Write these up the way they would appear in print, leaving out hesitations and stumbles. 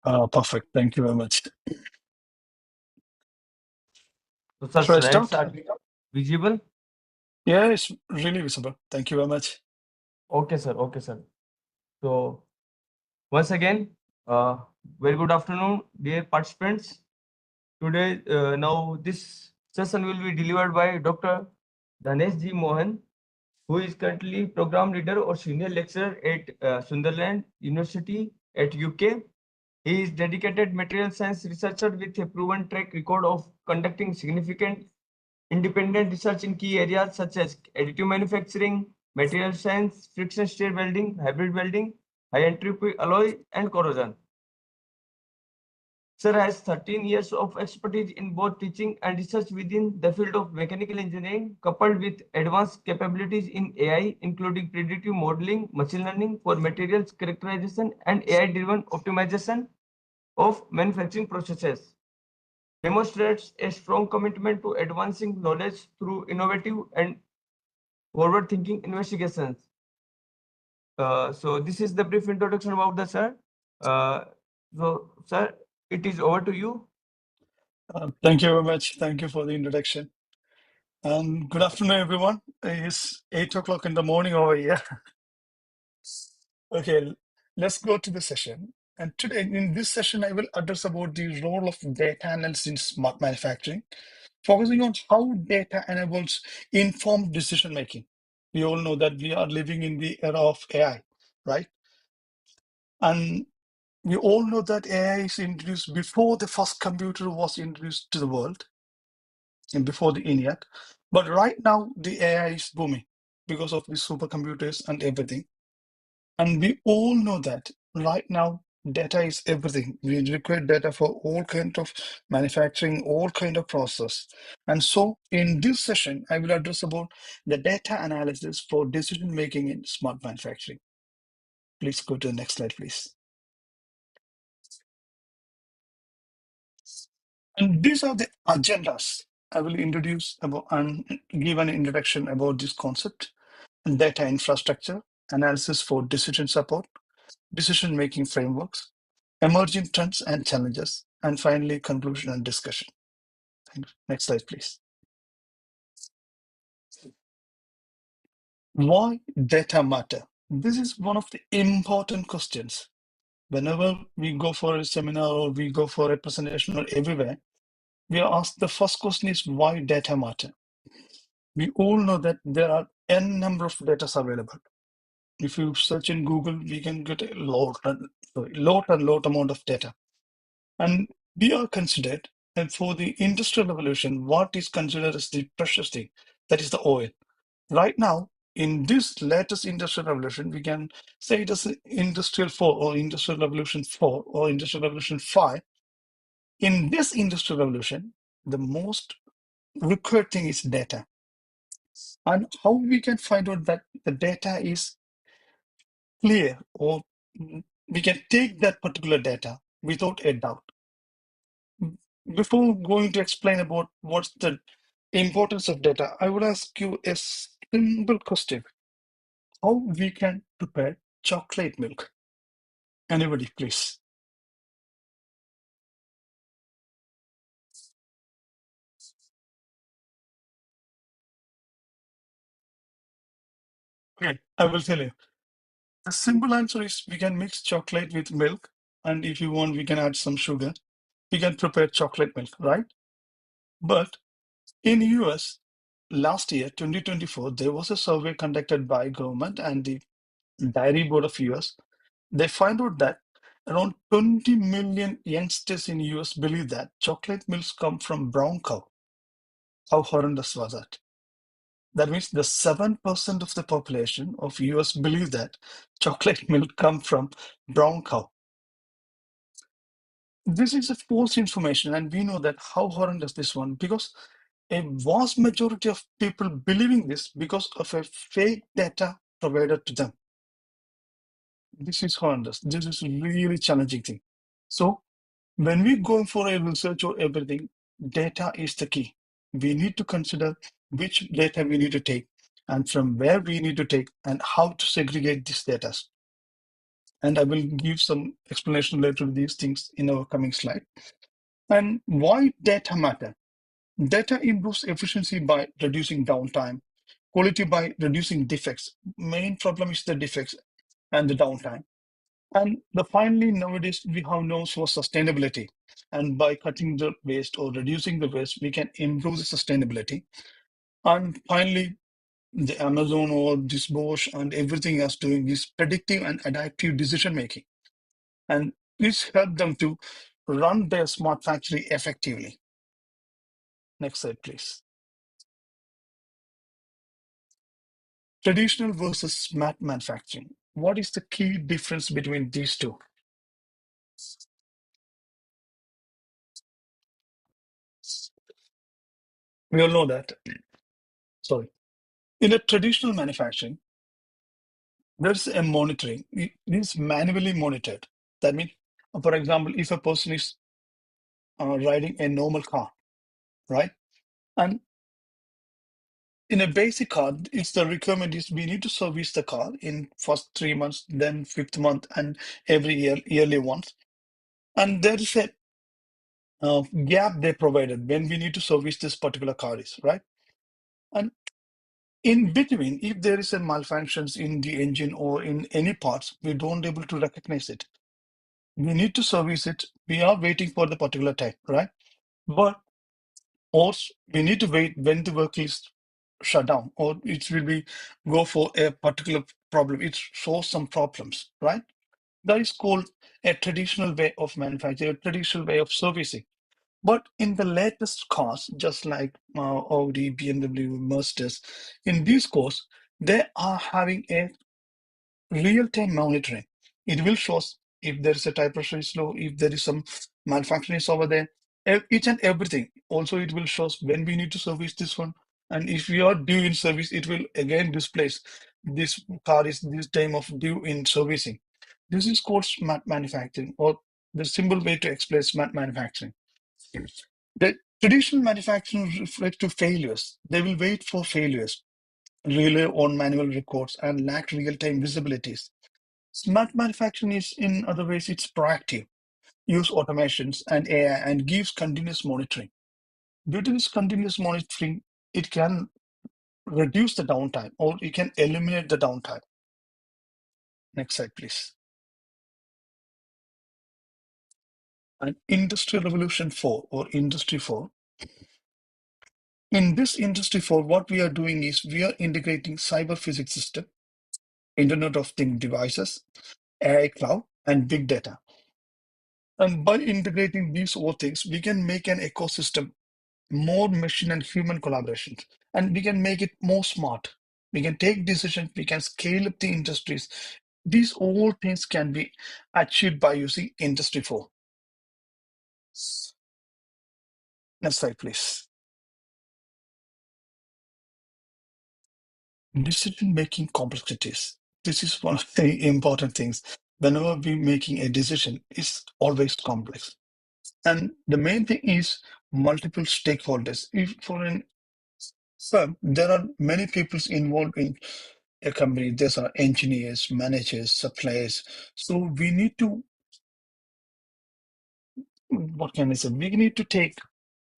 Perfect. Thank you very much. So, sir, Should I slides start? are visible? Yeah, it's really visible. Thank you very much. Okay, sir. Okay, sir. So, once again, uh, very good afternoon, dear participants. Today, now this session will be delivered by Dr. Dhanesh G. Mohan, who is currently program leader or senior lecturer at Sunderland University at UK. He is dedicated material science researcher with a proven track record of conducting significant independent research in key areas such as additive manufacturing, material science, friction stir welding, hybrid welding, high entropy alloy, and corrosion. Sir has 13 years of expertise in both teaching and research within the field of mechanical engineering, coupled with advanced capabilities in AI, including predictive modeling, machine learning for materials characterization, and AI-driven optimization of manufacturing processes. Demonstrates a strong commitment to advancing knowledge through innovative and forward-thinking investigations. So this is the brief introduction about the sir. Sir, it is over to you. Thank you very much. Thank you for the introduction. And good afternoon, everyone. It's 8 o'clock in the morning over here. Okay, let's go to the session. And today, in this session, I will address about the role of data analysis in smart manufacturing, focusing on how data enables informed decision making. We all know that we are living in the era of AI, right? And we all know that AI is introduced before the first computer was introduced to the world and before the ENIAC. But right now, the AI is booming because of the supercomputers and everything. And we all know that right now, data is everything. We require data for all kind of manufacturing, all kind of process. And so in this session, I will address about the data analysis for decision making in smart manufacturing. Please go to the next slide, please. And these are the agendas. I will introduce about and give an introduction about this concept: data infrastructure, analysis for decision support, decision-making frameworks, emerging trends and challenges, and finally, conclusion and discussion. Next slide, please. Why data matter? This is one of the important questions. Whenever we go for a seminar or we go for a presentation or everywhere, we are asked the first question is why data matter. We all know that there are n number of data available. If you search in Google, we can get a lot amount of data. And we are considered, and for the industrial revolution, what is considered as the precious thing, that is the oil. Right now, in this latest industrial revolution, we can say it as Industrial 4 or Industrial Revolution 4 or Industrial Revolution 5. In this industrial revolution, the most required thing is data. And how we can find out that the data is clear, or we can take that particular data without a doubt. Before going to explain about what's the importance of data, I would ask you a simple question: how we can prepare chocolate milk? Anybody, please? Okay, I will tell you. The simple answer is we can mix chocolate with milk, and if you want, we can add some sugar. We can prepare chocolate milk, right? But in US, last year, 2024, there was a survey conducted by government and the Dairy Board of US. They find out that around 20 million youngsters in US believe that chocolate milks come from brown cow. How horrendous was that? That means the 7% of the population of US believe that chocolate milk come from brown cow. This is a false information, and we know that how horrendous this one, because a vast majority of people believing this because of a fake data provided to them. This is horrendous. This is really challenging thing. So when we go for a research or everything, data is the key. We need to consider which data we need to take and from where we need to take and how to segregate these data. And I will give some explanation related to these things in our coming slide. And why data matter? Data improves efficiency by reducing downtime, quality by reducing defects. Main problem is the defects and the downtime. And finally, nowadays, we have known for sustainability. And by cutting the waste or reducing the waste, we can improve the sustainability. And finally, the Amazon or this Bosch and everything else doing is predictive and adaptive decision making. And this helps them to run their smart factory effectively. Next slide, please. Traditional versus smart manufacturing. What is the key difference between these two? We all know that. Sorry. In a traditional manufacturing, there's a monitoring. It is manually monitored. That means, for example, if a person is riding a normal car, right? And in a basic car, it's the requirement is we need to service the car in first 3 months, then fifth month, and every year, yearly once. And there is a gap they provided when we need to service this particular car is, right? And in between, if there is a malfunctions in the engine or in any parts, we don't able to recognize it. We need to service it. We are waiting for the particular time, right? But also we need to wait when the work is shut down, or it will be go for a particular problem. It shows some problems, right? That is called a traditional way of manufacturing, a traditional way of servicing. But in the latest cars, just like Audi, BMW, Mercedes, in these cars, they are having a real-time monitoring. It will show us if there is a tire pressure is low, if there is some manufacturing is over there, each and everything. Also, it will show us when we need to service this one. And if we are due in service, it will again displace this car is this time of due in servicing. This is called smart manufacturing, or the simple way to explain smart manufacturing. The traditional manufacturing reflect to failures. They will wait for failures, rely on manual records, and lack real-time visibilities. Smart manufacturing is, in other ways, it's proactive, use automations and AI, and gives continuous monitoring. Due to this continuous monitoring, it can reduce the downtime or it can eliminate the downtime. Next slide, please. And Industrial Revolution 4 or Industry 4. In this Industry 4, what we are doing is we are integrating cyber physics system, Internet of Things devices, AI cloud, and big data. And by integrating these all things, we can make an ecosystem more machine and human collaboration, and we can make it more smart. We can take decisions, we can scale up the industries. These all things can be achieved by using Industry 4. Next slide, please. Decision-making complexities. This is one of the important things. Whenever we're making a decision, it's always complex. And the main thing is multiple stakeholders. If for an firm, there are many people involved in a company. There are engineers, managers, suppliers. So we need to, what can I say? We need to take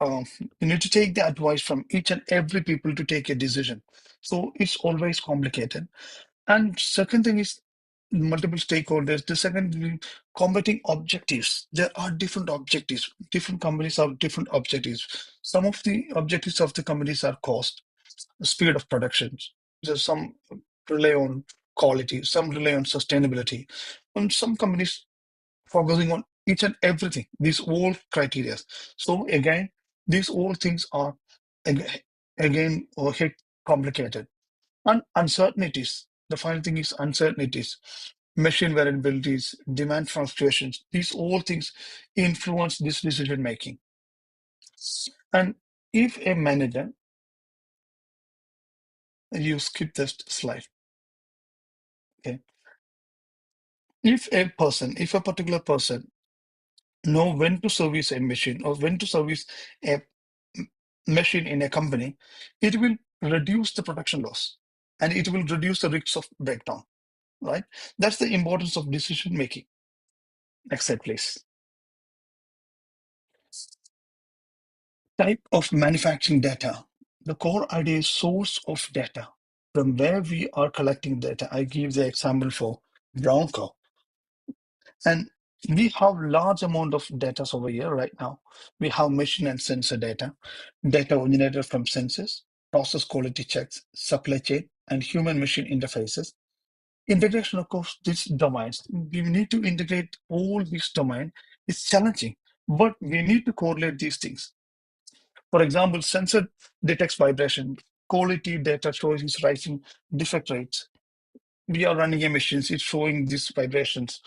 the advice from each and every people to take a decision. So it's always complicated. And second thing is multiple stakeholders. The second thing, combating objectives. There are different objectives. Different companies have different objectives. Some of the objectives of the companies are cost, speed of production. There's some rely on quality, some rely on sustainability, and some companies focusing on each and everything. These all criteria. So again, these all things are again or hit complicated. And uncertainties. The final thing is uncertainties, machine variabilities, demand fluctuations. These all things influence this decision making. And if a manager, you skip this slide. Okay. If a particular person know when to service a machine or when to service a machine in a company, it will reduce the production loss and it will reduce the risks of breakdown. right? That's the importance of decision making. Next slide, please. Type of manufacturing data. The core idea is source of data. From where we are collecting data, I give the example for brown cow. And we have large amount of data over here right now. We have machine and sensor data originated from sensors, process quality checks, supply chain, and human machine interfaces. Integration across these domains. We need to integrate all these domains. It's challenging, but we need to correlate these things. For example, sensor detects vibration, quality data shows is rising defect rates. We are running a machine, it's showing these vibrations,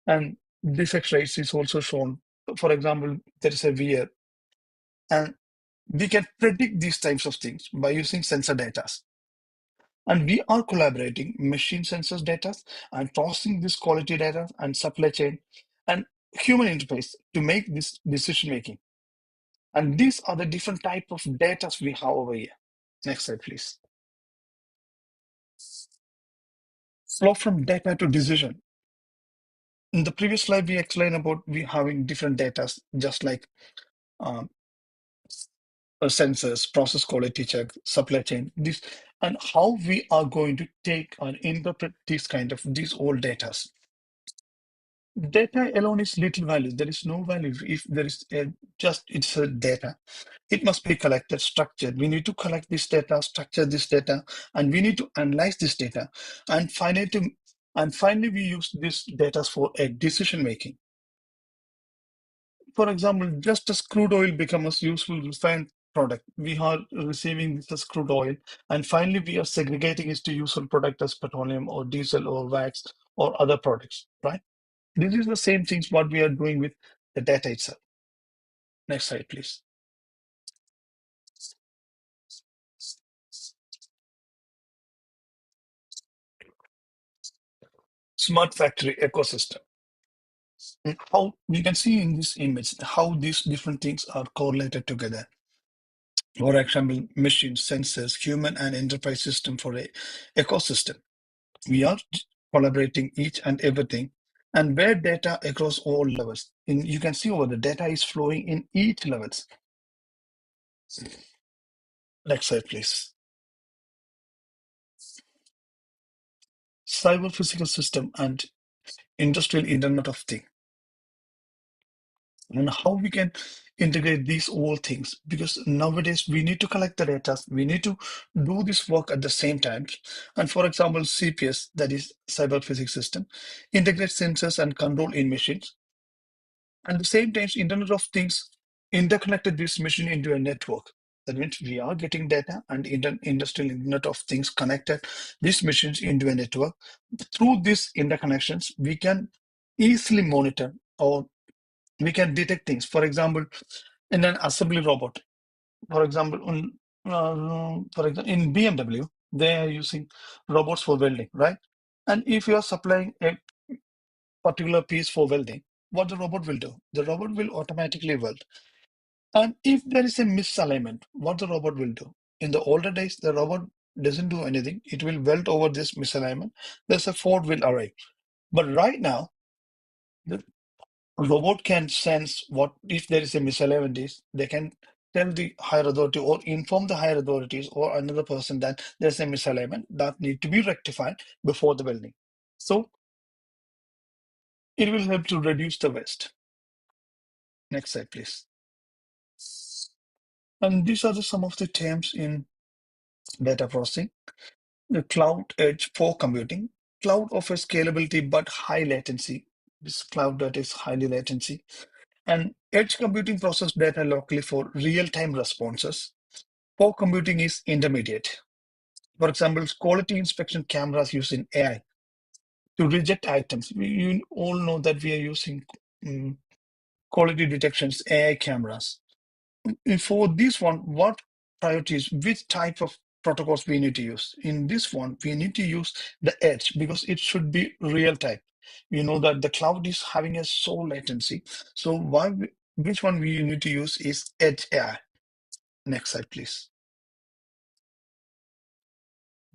and defect rates is also shown. For example, there is a wear, and we can predict these types of things by using sensor data. And we are collaborating machine sensors data and processing this quality data and supply chain and human interface to make this decision making. And these are the different type of data we have over here. Next slide, please. Flow from data to decision. In the previous slide, we explained about we having different data, just like um, sensors, process quality check, supply chain, this, and how we are going to take and interpret these old data. Data alone is little value. There is no value if there is just it's a data. It must be collected, structured. We need to collect this data, structure this data, and we need to analyze this data. And finally, we use this data for a decision making. For example, just as crude oil becomes a useful refined product, we are receiving this as crude oil, and finally we are segregating it to useful product as petroleum or diesel or wax or other products, right? This is the same things what we are doing with the data itself. Next slide, please. Smart factory ecosystem. How we can see in this image how these different things are correlated together. For example, machines, sensors, human and enterprise system for a ecosystem. We are collaborating each and everything and where data across all levels. You can see over the data is flowing in each levels. Next slide, please. Cyber physical system and industrial internet of things. And how we can integrate these all things, because nowadays we need to collect the data, we need to do this work at the same time. And for example, CPS, that is cyber physics system, integrates sensors and control in machines. And the same time, Internet of Things interconnected this machine into a network. That means we are getting data and industrial Internet of Things connected these machines into a network. Through these interconnections, we can easily monitor or we can detect things. For example, in an assembly robot, for example, in BMW, they are using robots for welding, right? And if you are supplying a particular piece for welding, what the robot will do? The robot will automatically weld. And if there is a misalignment, what the robot will do? In the older days, the robot doesn't do anything. It will weld over this misalignment. There's a fault will arrive. But right now, the robot can sense what if there is a misalignment is. They can tell the higher authority or inform the higher authorities or another person that there's a misalignment that need to be rectified before the welding. So it will help to reduce the waste. Next slide, please. And these are some of the terms in data processing. The cloud edge for computing. Cloud offers scalability but high latency. This cloud data is highly latency. And edge computing process data locally for real-time responses. Fog computing is intermediate. For example, quality inspection cameras using AI to reject items. You all know that we are using quality detections, AI cameras. For this one, what priorities, which type of protocols we need to use? In this one, we need to use the edge because it should be real time. You know that the cloud is having a slow latency. So which one we need to use is edge AI. Next slide, please.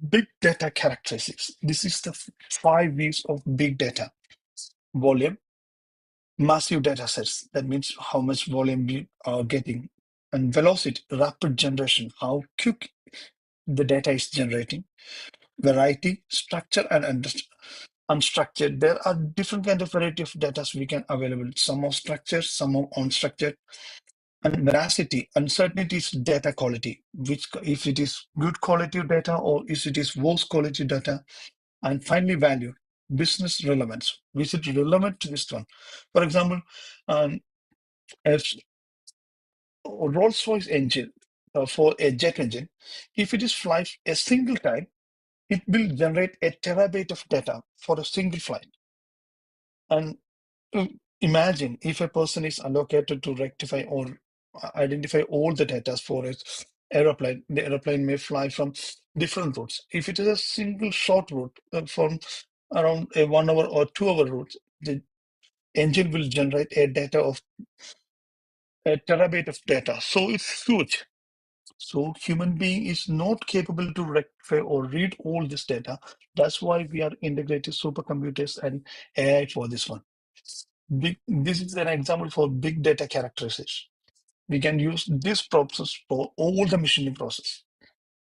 Big data characteristics. This is the 5 V's of big data. Volume, massive data sets. That means how much volume we are getting. And velocity, rapid generation, how quick the data is generating. Variety, structure, and unstructured. There are different kind of variety of data we can available. Some are structured, some are unstructured. And veracity, uncertainty is data quality, which if it is good quality data or if it is worse quality data. And finally, value, business relevance. Is it relevant to this one? For example, if Rolls-Royce engine for a jet engine, if it is flight a single time, it will generate a terabyte of data for a single flight. And imagine if a person is allocated to rectify or identify all the data for its aeroplane. The aeroplane may fly from different routes. If it is a single short route from around a 1 hour or 2 hour route, the engine will generate a data of a terabyte of data. So it's huge. So human being is not capable to rectify or read all this data. That's why we are integrating supercomputers and AI for this one. This is an example for big data characteristics. We can use this process for all the machining process.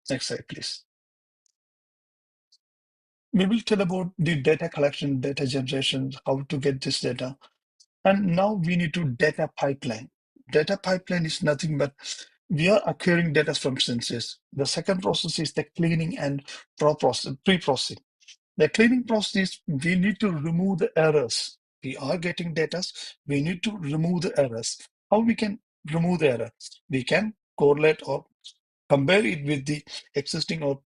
Next slide, please. We will tell about the data collection, data generation, how to get this data. And now we need to data pipeline. Data pipeline is nothing but we are acquiring data from sensors. The second process is the cleaning and pre-processing. The cleaning process is we need to remove the errors. We are getting data. We need to remove the errors. How we can remove the error? We can correlate or compare it with the existing or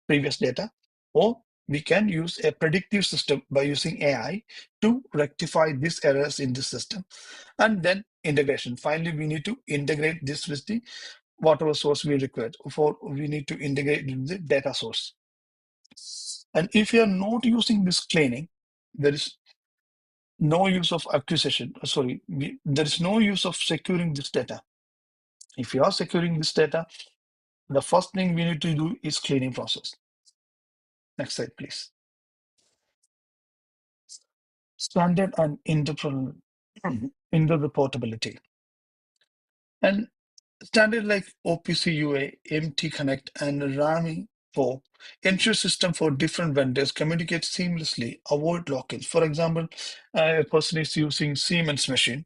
previous data, or we can use a predictive system by using AI to rectify these errors in the system. And then integration. Finally, we need to integrate this with the whatever source we require. For we need to integrate with the data source. And if you are not using this cleaning, there is no use of acquisition. There is no use of securing this data. If you are securing this data, the first thing we need to do is cleaning process. Next slide, please. Standard and interoperability. And standard like OPC UA, MT Connect, and RAMI 4 ensure system for different vendors communicate seamlessly, avoid lock-ins. For example, a person is using Siemens machine,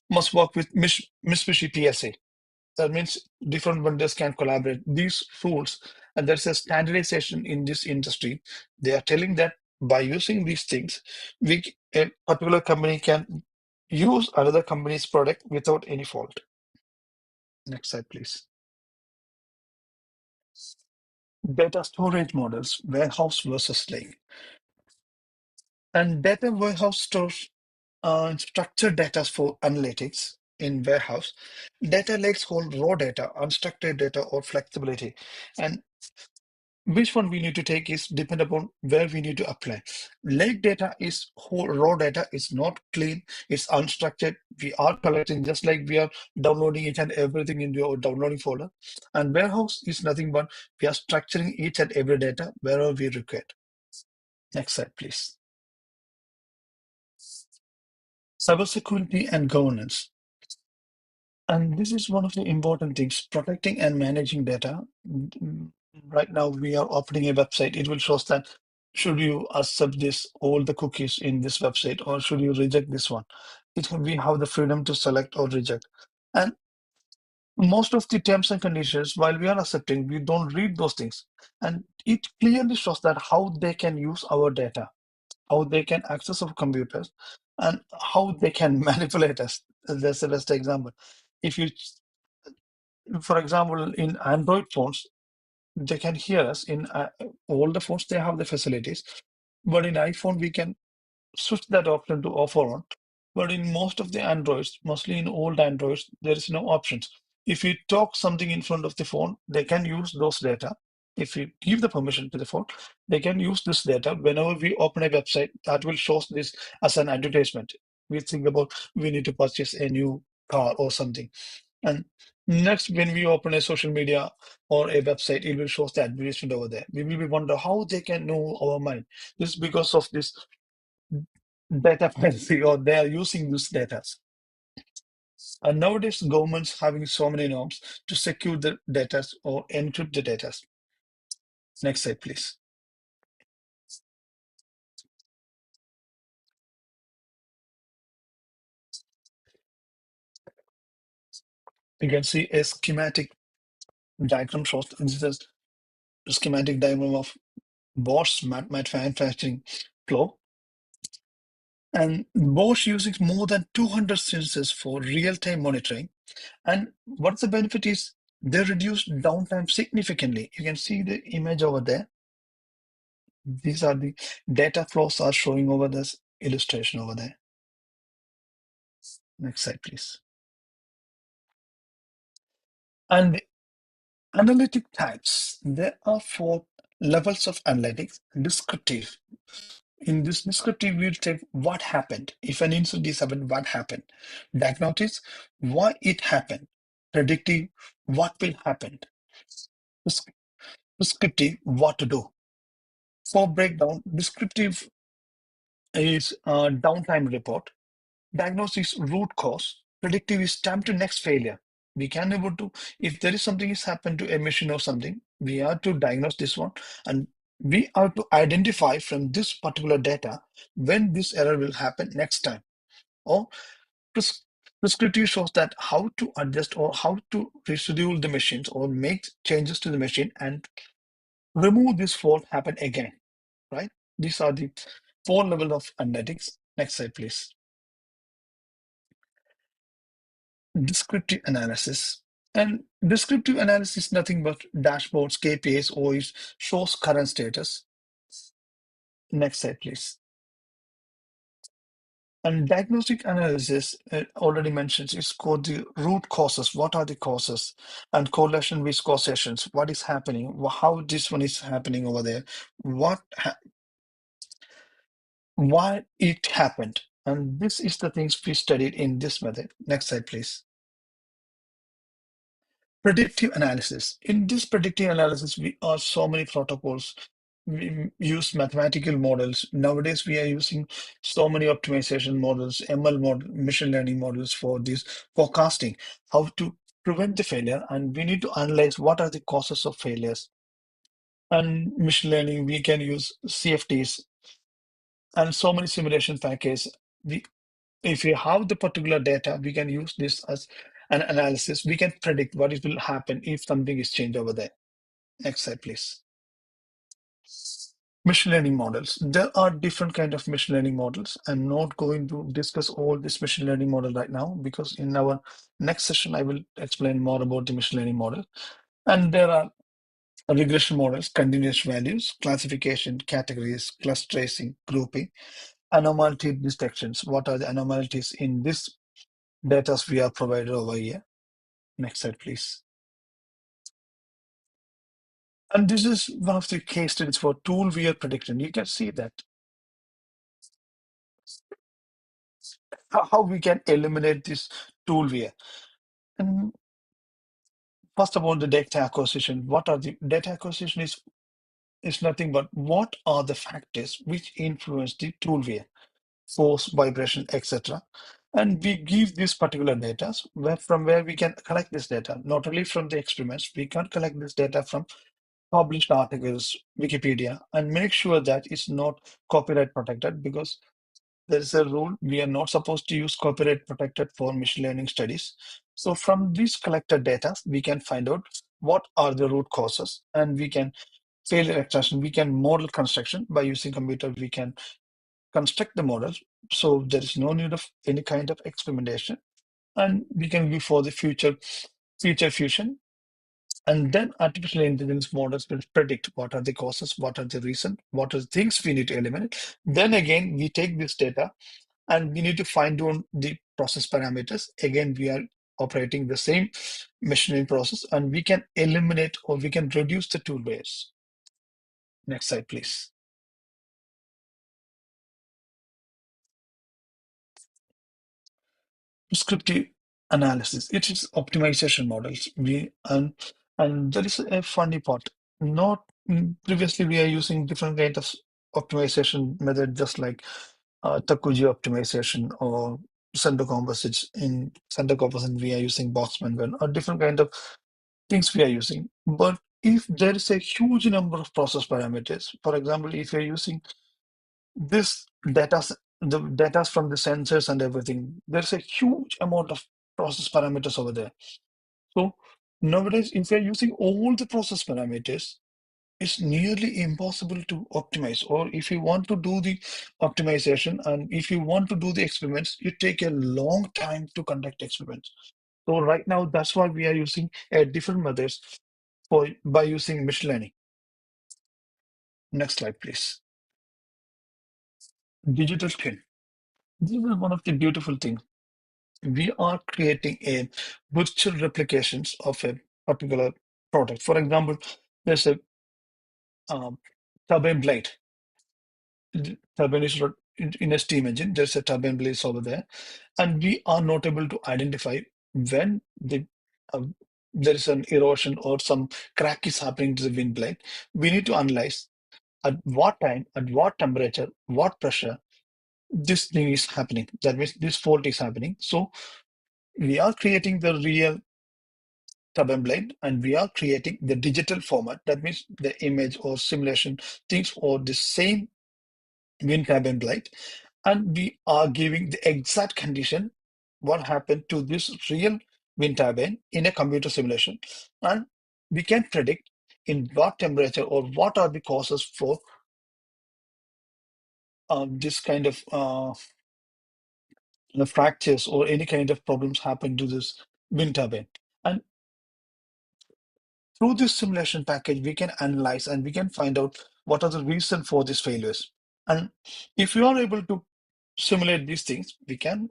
must work with Mitsubishi PSA. That means different vendors can collaborate. These rules, and there's a standardization in this industry. They are telling that by using these things, a particular company can use another company's product without any fault. Next slide, please. Data storage models, warehouse versus lake. And data warehouse stores structured data for analytics in warehouse. Data lakes hold raw data, unstructured data, or flexibility. And which one we need to take is depend upon where we need to apply. Lake data is whole raw data, it's not clean, it's unstructured. We are collecting just like we are downloading each and everything into our downloading folder. And warehouse is nothing but we are structuring each and every data wherever we require. Next slide, please. Cybersecurity and governance. And this is one of the important things, protecting and managing data. Right now, we are opening a website. It will show us that should you accept this, all the cookies in this website, or should you reject this one? We have the freedom to select or reject. And most of the terms and conditions, while we are accepting, we don't read those things. And it clearly shows that how they can use our data, how they can access our computers, and how they can manipulate us. That's the best example. If you, for example, in Android phones, they can hear us. In all the phones, they have the facilities, but in iPhone, we can switch that option to off or on. But in most of the Androids, mostly in old Androids, there is no options. If you talk something in front of the phone, they can use those data. If you give the permission to the phone, they can use this data. Whenever we open a website, that will show this as an advertisement. We think about we need to purchase a new car or something. And Next, when we open a social media or a website, it will show the advertisement over there. We will be wonder how they can know our mind. This is because of this data privacy, or they are using this data. And nowadays, governments having so many norms to secure the data or encrypt the data. Next slide, please. You can see a schematic diagram shows this is a schematic diagram of Bosch manufacturing flow. And Bosch using more than 200 sensors for real-time monitoring. And what's the benefit is they reduce downtime significantly. You can see the image over there. These are the data flows are showing over this illustration over there. Next slide, please. And the analytic types, there are four levels of analytics. Descriptive. In this descriptive, we'll take what happened. If an incident is happened, what happened? Diagnostics, why it happened. Predictive, what will happen. Descriptive, what to do. For breakdown, descriptive is a downtime report. Diagnosis root cause. Predictive is time to next failure. We can able to, if there is something is happened to a machine or something, we have to diagnose this one, and we have to identify from this particular data when this error will happen next time. Or prescriptive shows that how to adjust or how to reschedule the machines or make changes to the machine and remove this fault happen again, right? These are the four levels of analytics. Next slide, please. Descriptive analysis. And descriptive analysis is nothing but dashboards, KPIs, or it shows current status. Next slide, please. And diagnostic analysis, already mentioned, is called the root causes. What are the causes? And correlation with causations. What is happening? How this one is happening over there? Why it happened? And this is the things we studied in this method. Next slide, please. Predictive analysis. In this predictive analysis, we are so many protocols. We use mathematical models. Nowadays, we are using so many optimization models, ML model, machine learning models for this forecasting, how to prevent the failure. And we need to analyze what are the causes of failures. And machine learning, we can use CFDs and so many simulation packages. If we have the particular data, we can use this as an analysis. We can predict what it will happen if something is changed over there. Next slide, please. Machine learning models. There are different kind of machine learning models. I'm not going to discuss all this machine learning model right now because in our next session, I will explain more about the machine learning model. And there are regression models, continuous values, classification, categories, cluster tracing, grouping, anomaly detections. What are the anomalies in this data we are provided over here? Next slide, please. And this is one of the case studies for tool wear prediction. You can see that how we can eliminate this tool wear. And first of all, the data acquisition. What are the data acquisition is nothing but what are the factors which influence the tool wear, force, vibration, etc. And we give this particular data from where we can collect this data, not only from the experiments, we can collect this data from published articles, Wikipedia, and make sure that it's not copyright protected because there is a rule we are not supposed to use copyright protected for machine learning studies. So from these collected data, we can find out what are the root causes and we can failure extraction, we can model construction by using computer, we can construct the models. So there is no need of any kind of experimentation and we can go for the future fusion. And then artificial intelligence models will predict what are the causes, what are the reasons, what are the things we need to eliminate. Then again, we take this data and we need to fine tune the process parameters. Again, we are operating the same machining process and we can eliminate or we can reduce the tool base. Next slide, please. Prescriptive analysis. It is optimization models. And there is a funny part. Not Previously we are using different kind of optimization method, just like Takuji optimization or center composites. In center composite, we are using Boxman gun or different kind of things we are using. But if there is a huge number of process parameters, for example, if you're using this the data from the sensors and everything, there's a huge amount of process parameters over there. So nowadays, if you're using all the process parameters, it's nearly impossible to optimize. Or if you want to do the optimization and if you want to do the experiments, it take a long time to conduct experiments. So right now, that's why we are using different methods by using machine learning. Next slide, please. Digital twin. This is one of the beautiful things. We are creating a virtual replications of a particular product. For example, there's a um, turbine blade. The turbine is in a steam engine. There's a turbine blade over there, and we are not able to identify when uh, there is an erosion or some crack is happening to the wind blade. We need to analyze at what time, at what temperature, what pressure this thing is happening. That means this fault is happening. So we are creating the real turbine blade and we are creating the digital format. That means the image or simulation things or the same wind turbine blade. And we are giving the exact condition what happened to this real wind turbine in a computer simulation. And we can predict in what temperature or what are the causes for this kind of fractures or any kind of problems happen to this wind turbine. And through this simulation package, we can analyze and we can find out what are the reason for these failures. And if you are able to simulate these things, we can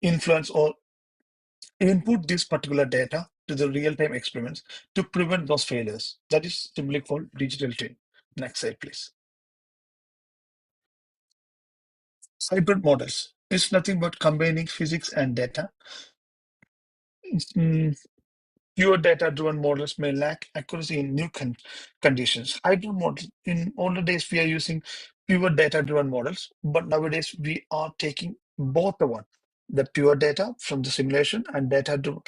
influence or input this particular data to the real-time experiments to prevent those failures. That is simply called digital twin. Next slide, please. Hybrid models is nothing but combining physics and data. Mm, Pure data-driven models may lack accuracy in new conditions. Hybrid models, in older days, we are using pure data-driven models, but nowadays we are taking both the pure data from the simulation and data-driven.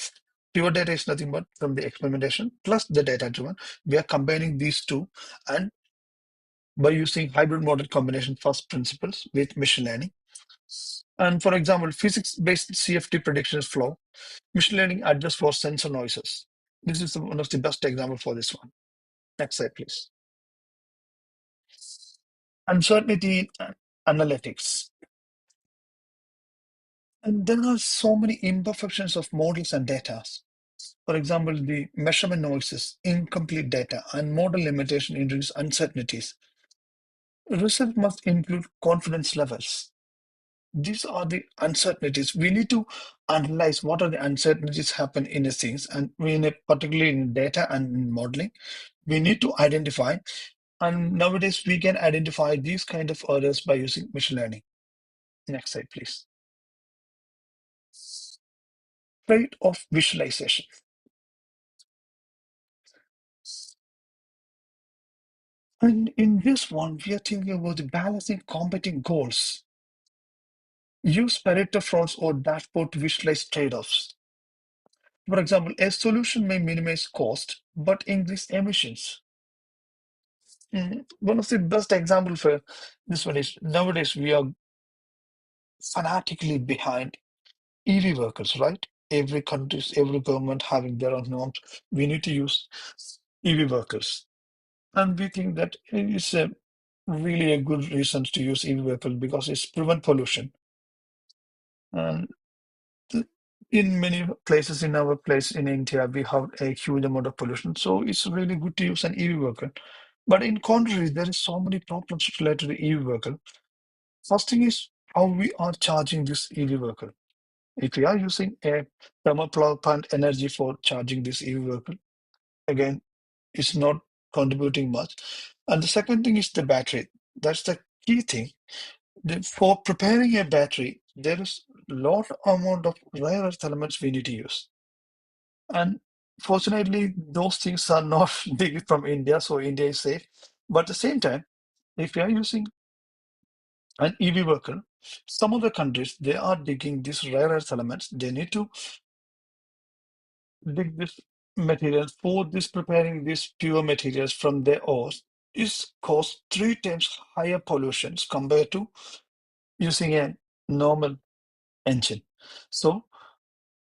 Pure data is nothing but from the experimentation plus the data-driven. We are combining these two, and by using hybrid model combination first principles with machine learning. And for example, physics-based CFD predictions flow. Machine learning adjusts for sensor noises. This is one of the best example for this one. Next slide, please. Uncertainty in analytics. And there are so many imperfections of models and data. For example, the measurement noises, incomplete data, and model limitation introduce uncertainties. Research must include confidence levels. These are the uncertainties. We need to analyze what are the uncertainties happen in the things, and particularly in data and in modeling, we need to identify. And nowadays, we can identify these kind of errors by using machine learning. Next slide, please. Rate of visualization. And in this one, we are thinking about the balancing competing goals. Use Pareto fronts or dashboard to visualize trade-offs. For example, a solution may minimize cost but increase emissions. One of the best examples for this one is nowadays we are fanatically behind EV vehicles, right? Every country, every government having their own norms. We need to use EV vehicles. And we think that it's really a good reason to use EV vehicle because it's prevent pollution. And in many places in our place in India, we have a huge amount of pollution. So it's really good to use an EV vehicle. But in contrary, there is so many problems related to EV vehicle. First thing is how we are charging this EV vehicle. If we are using a thermal power plant energy for charging this EV vehicle, again, it's not contributing much. And the second thing is the battery. That's the key thing. For preparing a battery, there is lot amount of rare earth elements we need to use. And fortunately, those things are not big from India, so India is safe. But at the same time, if you are using an EV vehicle, some of the countries, they are digging these rare earth elements. They need to dig this material for this preparing these pure materials from their ores is cost 3 times higher pollutions compared to using a normal engine. So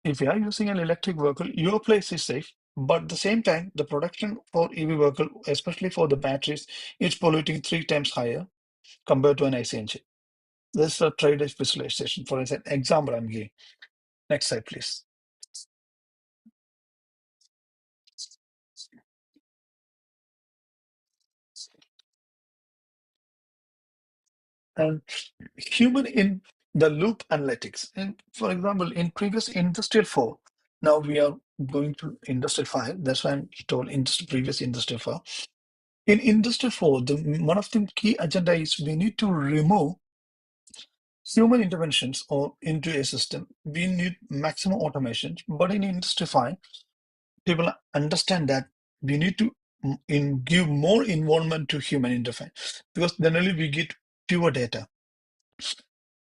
if you are using an electric vehicle, your place is safe. But at the same time, the production for EV vehicle, especially for the batteries, is polluting 3 times higher compared to an IC engine. This is a trade-off visualization. For example, I'm giving. Next slide, please. And human in the loop analytics. And for example, in previous industrial 4, now we are going to industrial 5. That's why I'm told previous industrial 4. In industrial 4, one of the key agenda is we need to remove human interventions or into a system. We need maximum automation. But in industry 5, people understand that we need to give more involvement to human interface because then only we get pure data.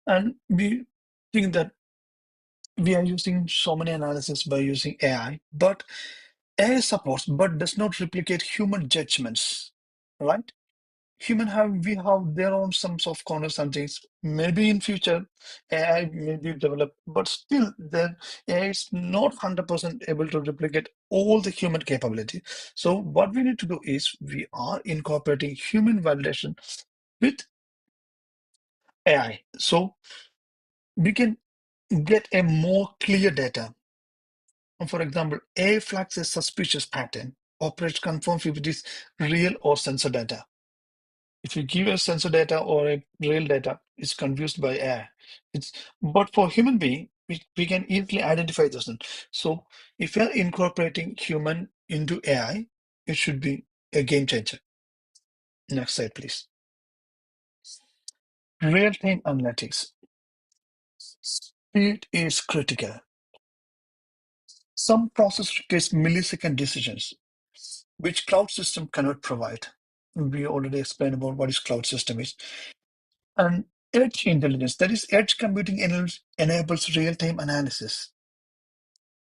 And we think that we are using so many analysis by using AI, but AI supports but does not replicate human judgments, right? We have their own some soft corners and things. Maybe in future AI may be developed, but still then AI is not 100% able to replicate all the human capability. So what we need to do is we are incorporating human validation with AI. So we can get a more clear data. For example, AI flags a suspicious pattern, operates confirms if it is real or sensor data. If you give a sensor data or a real data, it's confused by AI. But for human being, we can easily identify those things. So if you're incorporating human into AI, it should be a game changer. Next slide, please. Real-time analytics. Speed is critical. Some process requires millisecond decisions, which cloud system cannot provide. We already explained about what is cloud system is. And edge intelligence, that is edge computing enables real-time analysis.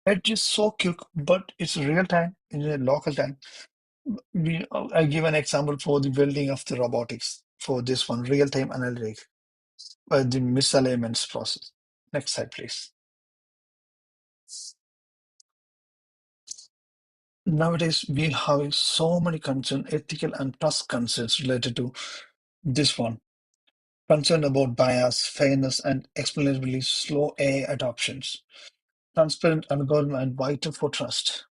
Edge is so quick, but it's real-time in a local time. I give an example for the welding of the robotics for this one, real-time analytics by the misalignments process. Next slide, please. Nowadays, we have so many concerns, ethical and trust concerns related to this one. Concern about bias, fairness, and explainably slow AI adoptions. Transparent algorithm and vital for trust.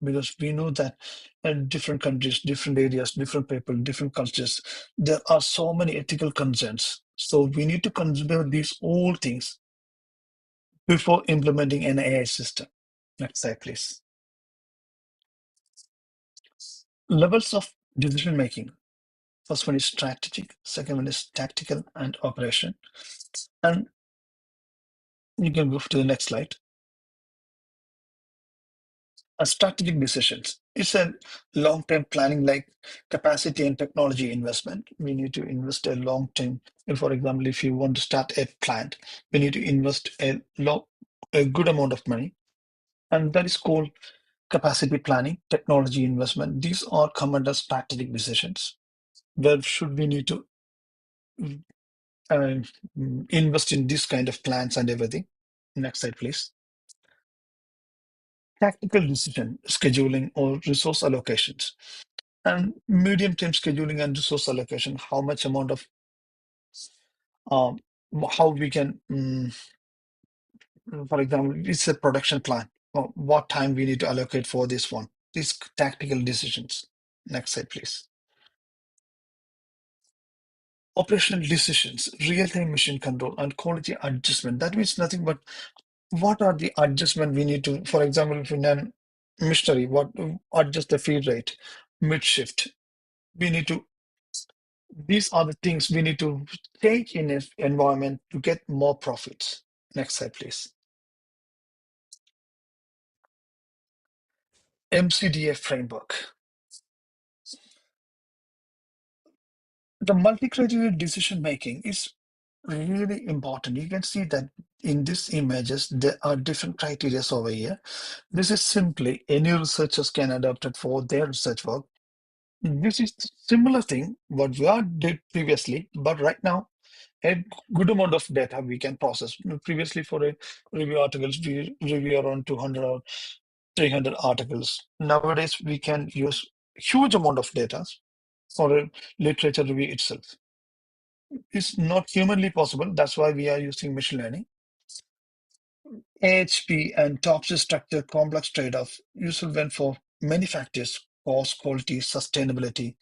Because we know that in different countries, different areas, different people, different cultures, there are so many ethical concerns. So we need to consider these all things before implementing an AI system. Next slide, please. Levels of decision making. First one is strategic, second one is tactical and operation. And you can go to the next slide. Strategic decisions. It's a long-term planning like capacity and technology investment. We need to invest a long-term. For example, if you want to start a plant, we need to invest a good amount of money. And that is called capacity planning, technology investment. These are come under strategic decisions. Where should we need to uh, invest in this kind of plans and everything? Next slide, please. Tactical decision, scheduling or resource allocations. And medium-term scheduling and resource allocation, how much amount of um, how we can, for example, it's a production plan. What time we need to allocate for this one? These tactical decisions. Next slide, please. Operational decisions, real-time machine control, and quality adjustment. That means nothing but what are the adjustment we need to, for example, if in an machinery, what adjust the feed rate, mid shift. We need to These are the things we need to change in an environment to get more profits. Next slide, please. MCDA framework. The multi-criteria decision making is really important. You can see that in these images, there are different criteria over here. This is simply any researchers can adapt it for their research work. This is similar thing what we are did previously, but right now a good amount of data we can process. Previously for a review articles, we review around 200 or 300 articles. Nowadays, we can use huge amount of data for a literature review itself. It's not humanly possible. That's why we are using machine learning. AHP and topsy structure complex trade-off useful when for many factors, cost, quality, sustainability.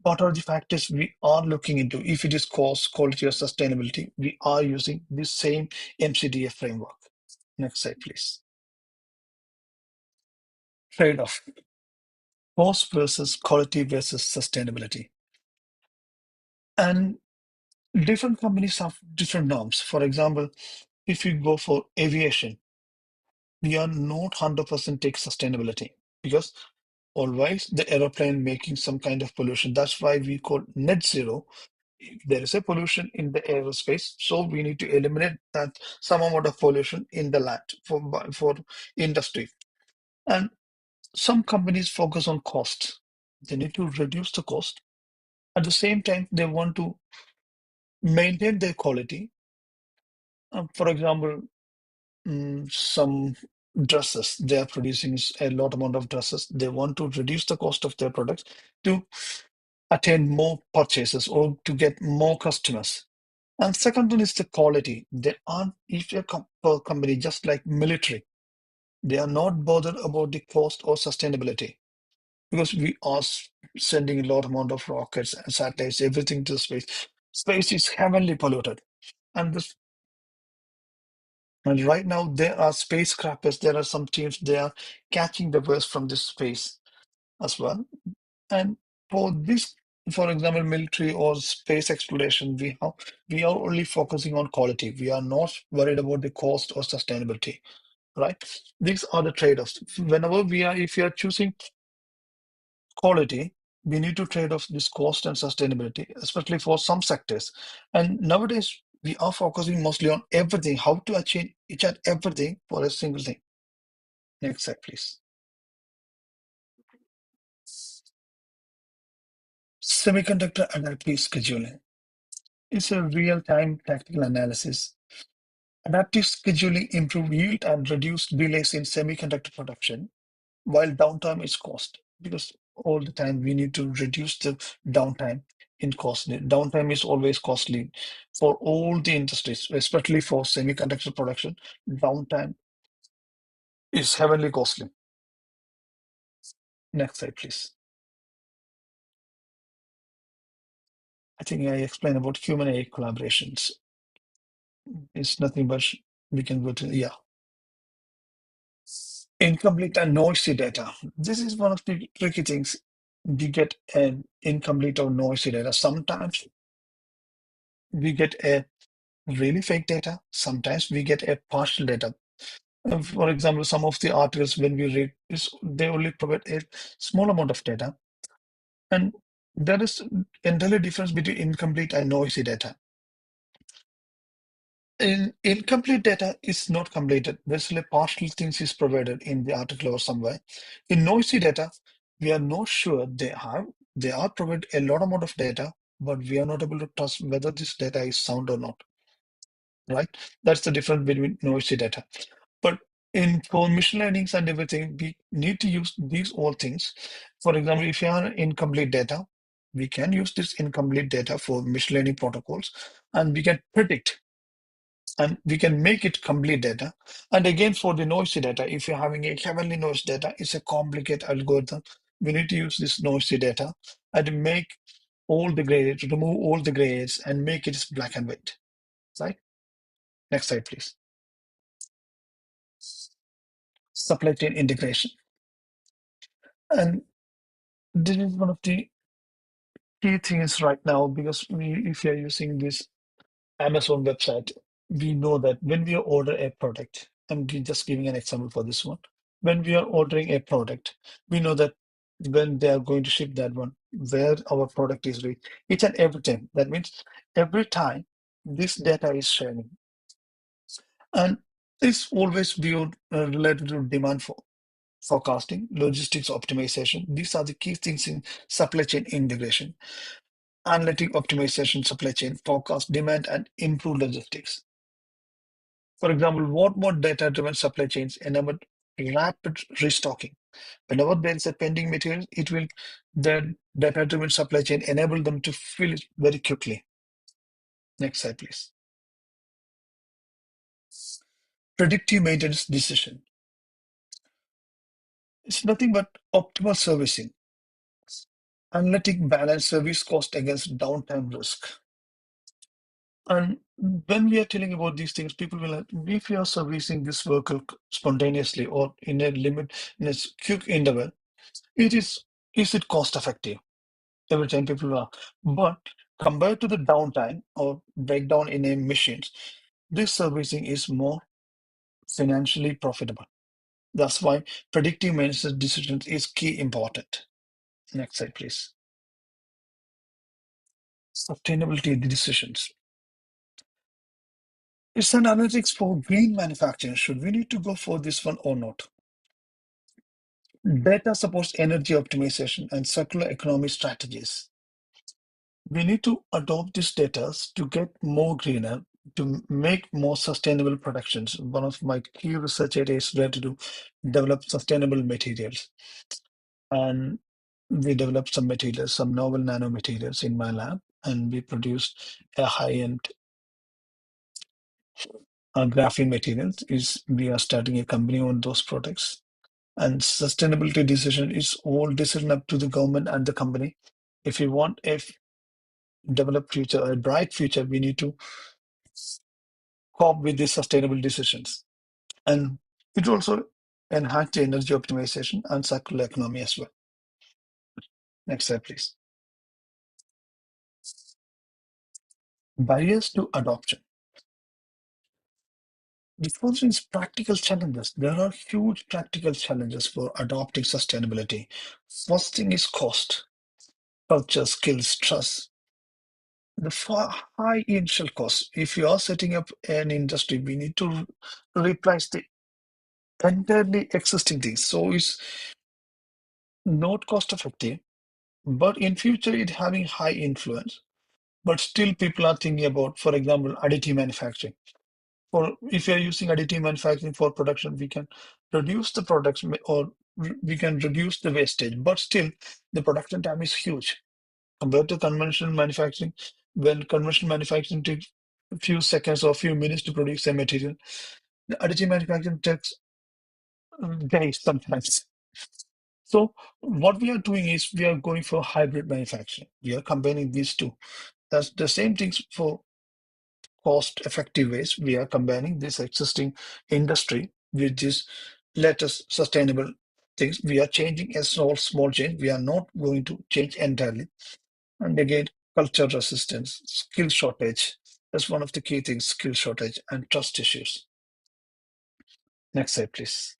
What are the factors we are looking into? If it is cost, quality, or sustainability, we are using the same MCDA framework. Next slide, please. Trade-off. Cost versus quality versus sustainability. And different companies have different norms. For example, if you go for aviation, we are not 100% take sustainability because always the aeroplane making some kind of pollution. That's why we call net zero. If there is a pollution in the aerospace, so we need to eliminate that some amount of pollution in the land for industry. And some companies focus on cost. They need to reduce the cost. At the same time, they want to maintain their quality. For example, some dresses, they are producing a lot amount of dresses. They want to reduce the cost of their products to attain more purchases or to get more customers. And second one is the quality. They aren't, if a company just like military, they are not bothered about the cost or sustainability because we are sending a lot amount of rockets and satellites, everything to space. Space is heavily polluted. And this and right now there are spacecrafters, there are some teams they are catching the waste from this space as well. And for this, for example, military or space exploration, we are only focusing on quality. We are not worried about the cost or sustainability, right? These are the trade-offs. Whenever if you are choosing quality, we need to trade off this cost and sustainability, especially for some sectors. And nowadays, we are focusing mostly on everything, how to achieve each and everything for a single thing. Next slide, please. Semiconductor adaptive scheduling. It's a real-time tactical analysis. Adaptive scheduling improve yield and reduce delays in semiconductor production, while downtime is cost because all the time we need to reduce the downtime in cost. Downtime is always costly for all the industries, especially for semiconductor production. Downtime is heavily costly. Next slide, please. I think I explained about human AI collaborations. It's nothing but we can go to, yeah. Incomplete and noisy data. This is one of the tricky things. We get an incomplete or noisy data. Sometimes we get a really fake data. Sometimes we get a partial data. For example, some of the articles when we read is they only provide a small amount of data, and there is entirely difference between incomplete and noisy data. In incomplete data is not completed. Basically, partial things is provided in the article or somewhere. In noisy data, we are not sure they are provided a lot amount of data, but we are not able to trust whether this data is sound or not. Right? That's the difference between noisy data. But in for machine learnings and everything, we need to use these all things. For example, if you have incomplete data, we can use this incomplete data for machine learning protocols, and we can predict and we can make it complete data. And again, for the noisy data, if you're having a heavily noisy data, it's a complicated algorithm. We need to use this noisy data and make all the grades, remove all the grades, and make it black and white. Right? Next slide, please. Supply chain integration. And this is one of the key things right now because if you're using this Amazon website, we know that when we order a product, just giving an example for this one. When we are ordering a product, we know that when they are going to ship that one, where our product is reached, each and every time. That means every time this data is sharing. And it's always viewed related to demand for forecasting, logistics optimization. These are the key things in supply chain integration, analytic optimization, supply chain forecast, demand, and improve logistics. For example, what more data-driven supply chains enable rapid restocking? Whenever there is a pending material, it will the data-driven supply chain enable them to fill it very quickly. Next slide, please. Predictive maintenance decision. It's nothing but optimal servicing. Analytic balance service cost against downtime risk. And when we are telling about these things, people will, if you are servicing this vehicle spontaneously or in a limit, in a quick interval, is it cost effective? Every time people are, but compared to the downtime or breakdown in a machines, this servicing is more financially profitable. That's why predictive maintenance decisions is key important. Next slide, please. Sustainability decisions. It's an analytics for green manufacturing. Should we need to go for this one or not? Data supports energy optimization and circular economy strategies. We need to adopt these data to get more greener, to make more sustainable productions. One of my key research areas is related to develop sustainable materials. And we developed some materials, some novel nanomaterials in my lab, and we produced a high-end graphene materials. We are starting a company on those products. And sustainability decision is all decision up to the government and the company. If you want a developed future, a bright future, we need to cope with these sustainable decisions. And it also enhance the energy optimization and circular economy as well. Next slide, please. Barriers to adoption. Before these practical challenges, there are huge practical challenges for adopting sustainability. First thing is cost, culture, skills, trust. The high initial cost. If you are setting up an industry, we need to replace the entirely existing things. So it's not cost effective, but in future it having high influence. But still people are thinking about, for example, additive manufacturing. For if you're using additive manufacturing for production, we can reduce the products or we can reduce the wastage, but still the production time is huge compared to conventional manufacturing. When conventional manufacturing takes a few seconds or a few minutes to produce a material, the additive manufacturing takes days sometimes. So what we are doing is we are going for hybrid manufacturing. We are combining these two. That's the same things for cost-effective ways. We are combining this existing industry with this latest sustainable things. We are changing a small change. We are not going to change entirely. And again, culture resistance, skill shortage. That's one of the key things, skill shortage and trust issues. Next slide, please.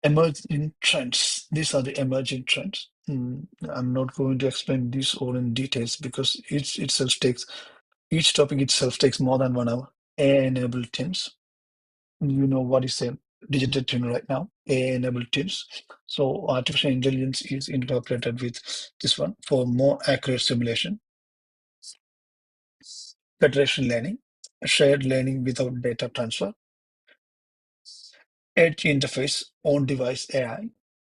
Emerging trends. These are the emerging trends. I'm not going to explain these all in details because each topic itself takes more than 1 hour. AI-enabled teams. You know what is a digital twin right now? AI-enabled teams. So artificial intelligence is integrated with this one for more accurate simulation. Federation learning, shared learning without data transfer, edge interface, on-device AI,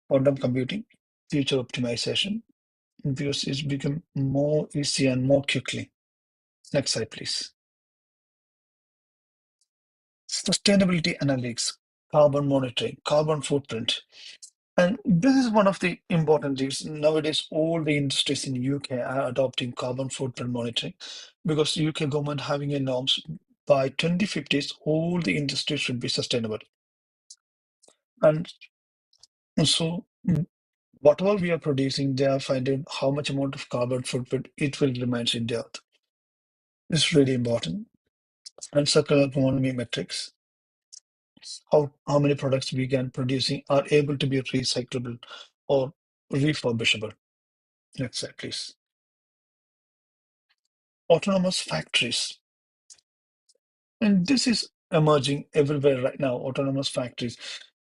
quantum computing, future optimization. Because it's become more easy and more quickly. Next slide, please. Sustainability analytics, carbon monitoring, carbon footprint. And this is one of the important things. Nowadays, all the industries in the UK are adopting carbon footprint monitoring because UK government having a norms by 2050s, all the industries should be sustainable. And so whatever we are producing, they are finding how much amount of carbon footprint it will remain in the earth. is really important. And circular economy metrics, how many products we can producing are able to be recyclable or refurbishable. Next slide, please. Autonomous factories. And this is emerging everywhere right now, autonomous factories.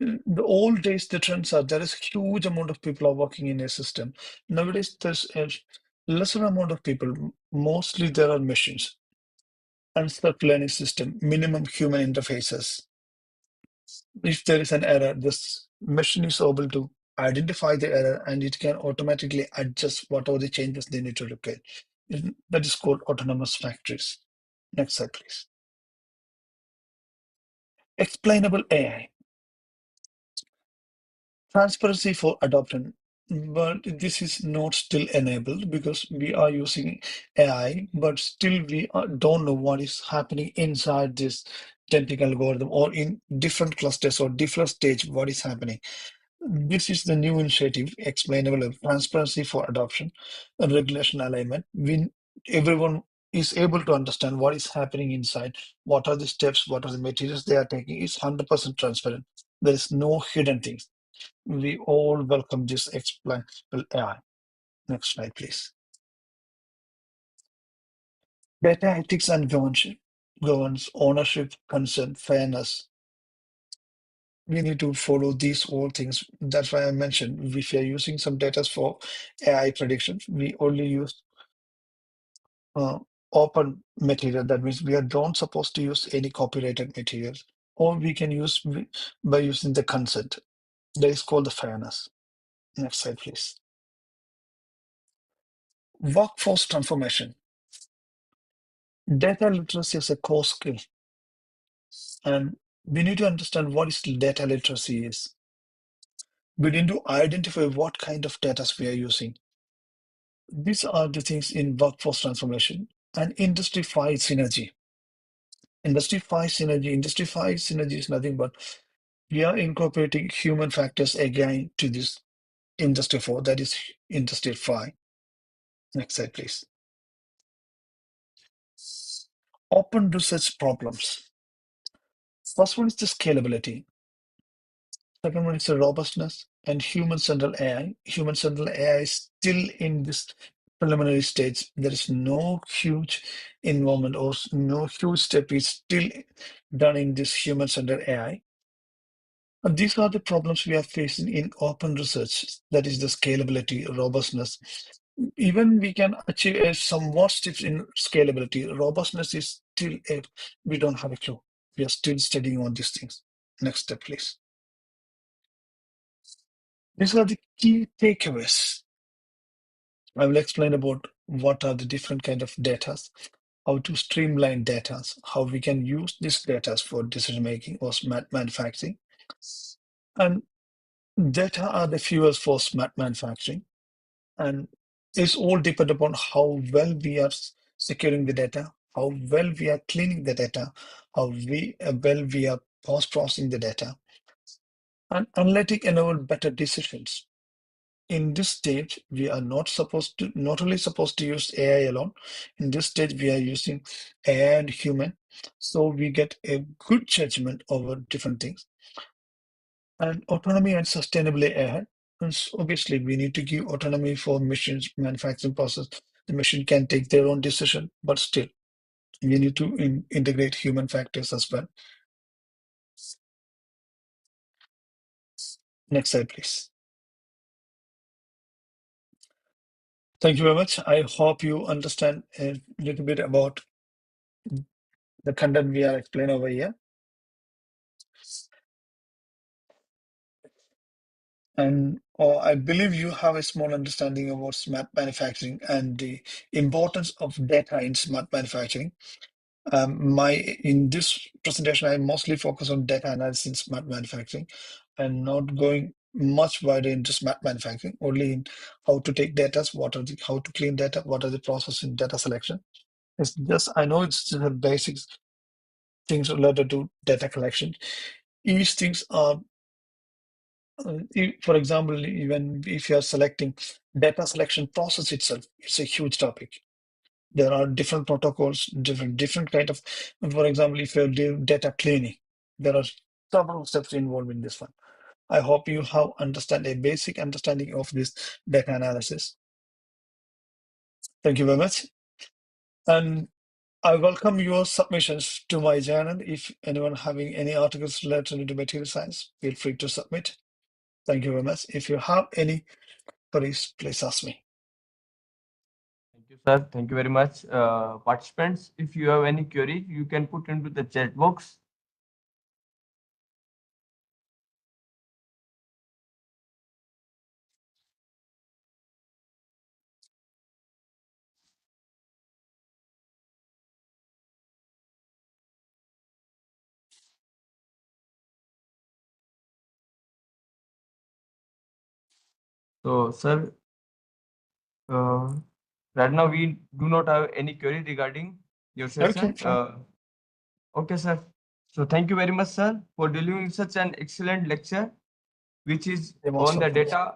The old days, the trends are there is a huge amount of people are working in a system. Nowadays, there's a lesser amount of people. Mostly there are machines and self-learning system, minimum human interfaces. If there is an error, this machine is able to identify the error and it can automatically adjust whatever the changes they need to repair. That is called autonomous factories. Next slide, please. Explainable AI. Transparency for adoption. But this is not still enabled because we are using AI, but still we don't know what is happening inside this genetic algorithm or in different clusters or different stage, what is happening. This is the new initiative, explainable transparency for adoption and regulation alignment. Everyone is able to understand what is happening inside, what are the steps, what are the materials they are taking. It's 100% transparent. There is no hidden things. We all welcome this explainable AI. Next slide, please. Data ethics and governance, ownership, consent, fairness. We need to follow these all things. That's why I mentioned if we are using some data for AI predictions, we only use uh, open material. That means we are not supposed to use any copyrighted materials, or we can use by using the consent. That is called the fairness. Next slide, please. Workforce transformation. Data literacy is a core skill, and we need to understand what is data literacy is. We need to identify what kind of data we are using. These are the things in workforce transformation and Industry 5 synergy. Industry 5 synergy is nothing but we are incorporating human factors again to this Industry 4, that is Industry 5. Next slide, please. Open research problems. First one is the scalability. Second one is the robustness and human-centered AI. Human-centered AI is still in this preliminary stage. There is no huge involvement or no huge step is still done in this human-centered AI. And these are the problems we are facing in open research. That is the scalability, robustness. Even we can achieve somewhat steps in scalability. Robustness is still we don't have a clue. We are still studying on these things. Next step, please. These are the key takeaways. I will explain about what are the different kind of data, how to streamline data, how we can use this data for decision making or smart manufacturing. And data are the fuels for smart manufacturing. And it's all depend upon how well we are securing the data, how well we are cleaning the data, how well we are post-processing the data. And analytic enable better decisions. In this stage, we are not only supposed to use AI alone. In this stage, we are using AI and human, so we get a good judgment over different things. And autonomy and sustainable AI. And obviously, we need to give autonomy for machines manufacturing process. The machine can take their own decision, but still, we need to integrate human factors as well. Next slide, please. Thank you very much. I hope you understand a little bit about the content we are explaining over here. And I believe you have a small understanding about smart manufacturing and the importance of data in smart manufacturing. In this presentation, I mostly focus on data analysis in smart manufacturing and not going much wider into smart manufacturing, only in how to take data, how to clean data, what are the process in data selection. It's just, I know it's the basic things related to data collection. Each things are for example, even if you are selecting data selection process itself, it's a huge topic. There are different protocols, different kind of, for example, if you're doing data cleaning, there are several steps involved in this one. I hope you have a basic understanding of this data analysis. Thank you very much. And I welcome your submissions to my channel. If anyone having any articles related to material science, feel free to submit. Thank you very much. If you have any queries, please ask me. Thank you, sir. Thank you very much. Participants, if you have any query, you can put into the chat box. So, sir, right now we do not have any query regarding your Okay, session. fine. Okay, sir. So thank you very much, sir, for delivering such an excellent lecture, which is You're most on the welcome. data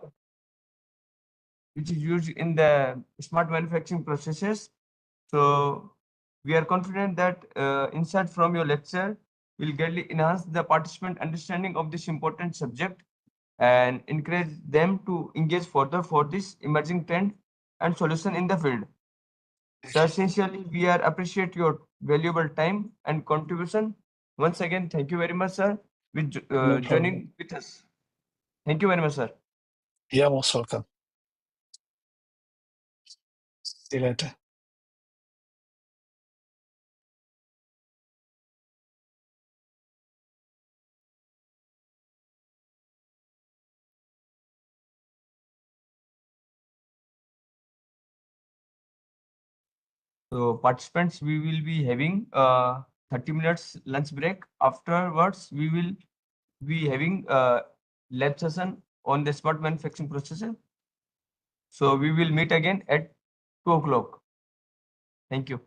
which is used in the smart manufacturing processes. So we are confident that insight from your lecture will greatly enhance the participant understanding of this important subject and encourage them to engage further for this emerging trend and solution in the field. So Okay. essentially, we are appreciate your valuable time and contribution. Once again, thank you very much, sir, with No problem. joining with us. Thank you very much, sir. You're most welcome. See you later. So participants, we will be having 30 minutes lunch break. Afterwards, we will be having a lab session on the smart manufacturing processes. So we will meet again at 2 o'clock. Thank you.